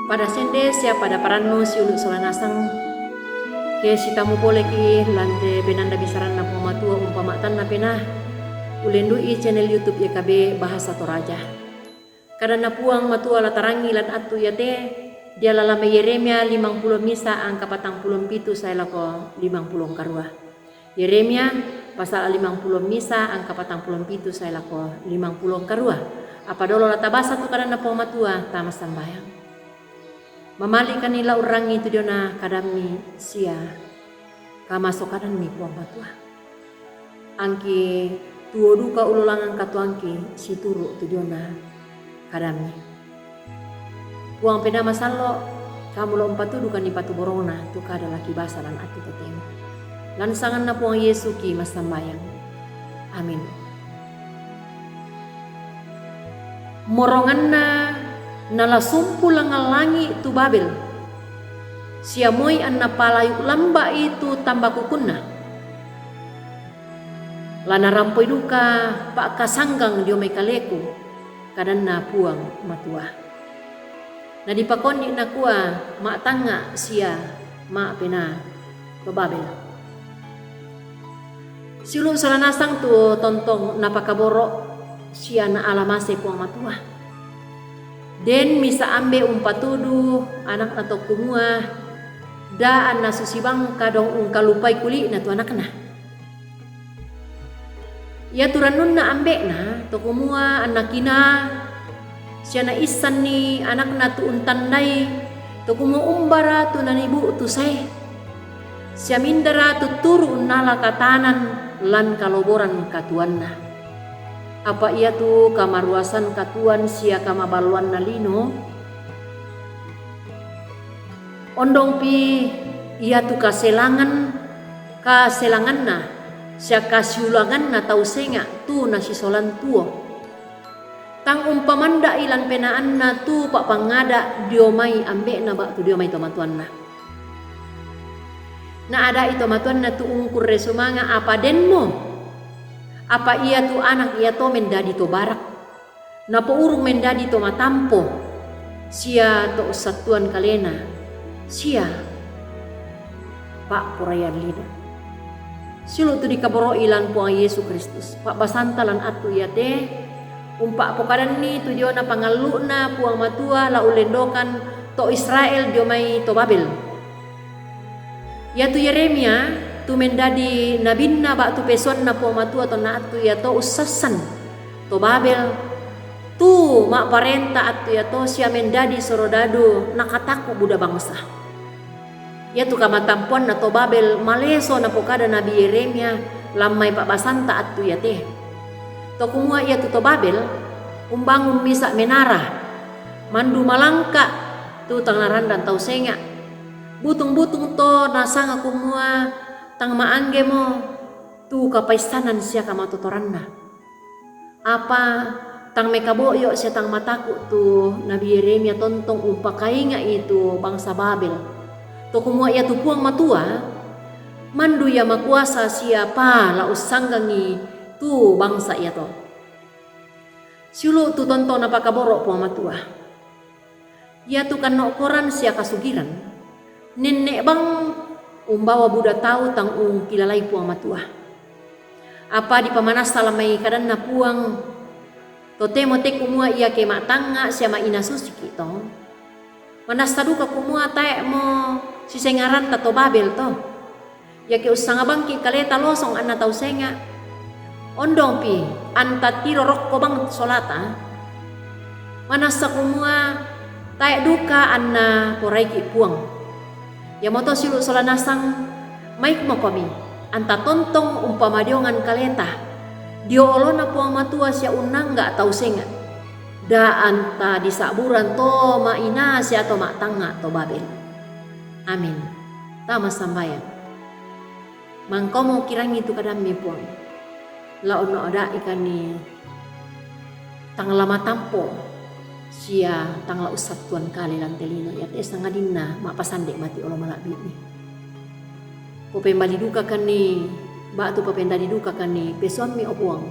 pada sende sia pada parano si ulu solanasang ke si tamu boleh ki lante penanda bisaran na pematua umpamatan na penah ulendui channel YouTube YKB Bahasa Toraja. Karena puang matua latarangi lan atu yate dia lalame Yeremia 50 misa angka 47 saya lako 50 karua. Yeremia pasal 50 misa angka 47 saya lako 50 karua. Apa dolo latabasa tu karena pematua tamas sambayang. Mamali kanila orang itu dia na kadami sia kamasok kadan mi puang matua. Angki tuo duka ululangan katuangki si turu tu dia na kadami. Puang peda masalo kamu lompat tu duka ni patu borona tu kada laki basa dan atu tetemu. Lansangan na puang Yesu ki mas sambayang. Amin. Morongan na nalasumpu langalangi tu Babel. Siamoy an napalayu lamba itu tambah kukunna. Lana rampoy duka pak kasanggang dio may kaleku kadan na puang matua. Na dipakoni na kuah mak tanga sia mak pena to Babel. Silu salanasang tu tontong napakaboro sia na alamase puang matua. Den misa ambe umpatudu anak atau kumua daan na susibang kadong ungkalupay kuli na tu anak na. Ya turanun na ambe na to kumua anakina siya na isan ni anak na tu untandai to kumu umbara tu nanibu tu say. Siya mindara tu turu nala katanan lan kaloboran katuan na. Apa ia tu kamaruasan katuan sia kamabaluan nalino ondong pi ia tu kaselangan na sia kasiulangan na tau senga tu nasi solan tuo tang umpamanda ilan penaan na tu pak pangada diomai ambe na bak tu diomai tomatuan na ada itu matuan na tu ungkur resumanga apa denmo. Apa ia tu anak ia to mendadi to barak. Napa urung mendadi to matampo. Sia to satuan kalena. Sia Pak Purayan lida. Silu tu dikaboro ilan puang Yesus Kristus. Pak basantalan atu ia te. Umpak pokadan ni tu dio na pangalu na puang matua la ulendokan to Israel dio mai to Babel. Ya tu Yeremia tu mendadi nabinna bak tu peson na puang matua to na atu ya to usasan to Babel tu mak parenta atu ya to sia mendadi sorodadu nakataku buda bangsa ya tu kamatampon na to Babel maleso na pokada nabi Yeremia lamai pak basanta atu ya teh to kumua ya tu to Babel umbangun misa menara mandu malangka tu tangaran dan tau senga butung-butung to nasanga kumua tang maangge mo tu kapaistanan sia kama tutoranna apa tang mekaboyo sia tang mataku tu Nabi Yeremia tontong umpakainga itu bangsa Babel to kumua ia tu puang matua mandu ya makuasa siapa la usanggangi tu bangsa ia to siulu tu tonton apa kaboro puang matua ia tu kan koran sia kasugiran nenek bang umbawa buda tahu tang kilalai puang matua. Apa di pamanas salamai kadan na puang tote mote kumua ia ke matanga siama ina susi kito. Manas taduka kumua tae mo si sengaran tato Babel to. Ya ke usanga bangki kaleta losong anna tau senga. Ondong pi anta tiro rokko bang solata. Manas kumua tae duka anna poraiki puang. Ya moto silu solanasang maik mo kami anta tontong umpama diongan kaleta dio olona puang matua sia unang gak tau senga da anta disaburan to ma ina sia to mak tanga to Babel. Amin. Tama sambayan mangko mo kirang itu kadami puang la ono ada ikan ni tang lama tampo sia tangla usat tuan kali lantelino ya tes nangadinna mak pasande mati olo malabi ni pope mali duka kan ni ba tu pope ndadi duka kan ni pesuami opuang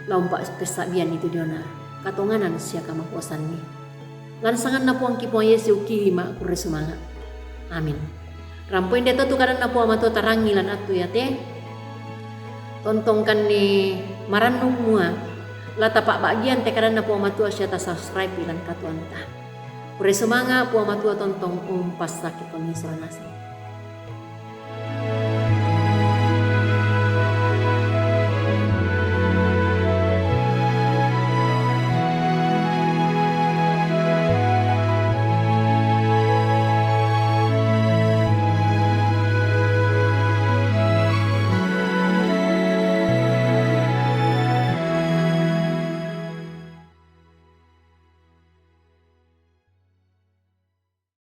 laumpa pesabian itu diona katonganan sia kama kuasan ni Lansangan na po ang kipuang Yesu kihima kure sumanga. Amin. Rampoin deto tu karan na po amato tarangilan at tuyate. Tontongkan ni maranong mua. Lata pak bagian te karan na po amatua siya ta subscribe ilan katuan ta. Kure sumanga po amatua tontong umpas sakit pangisuan nasa.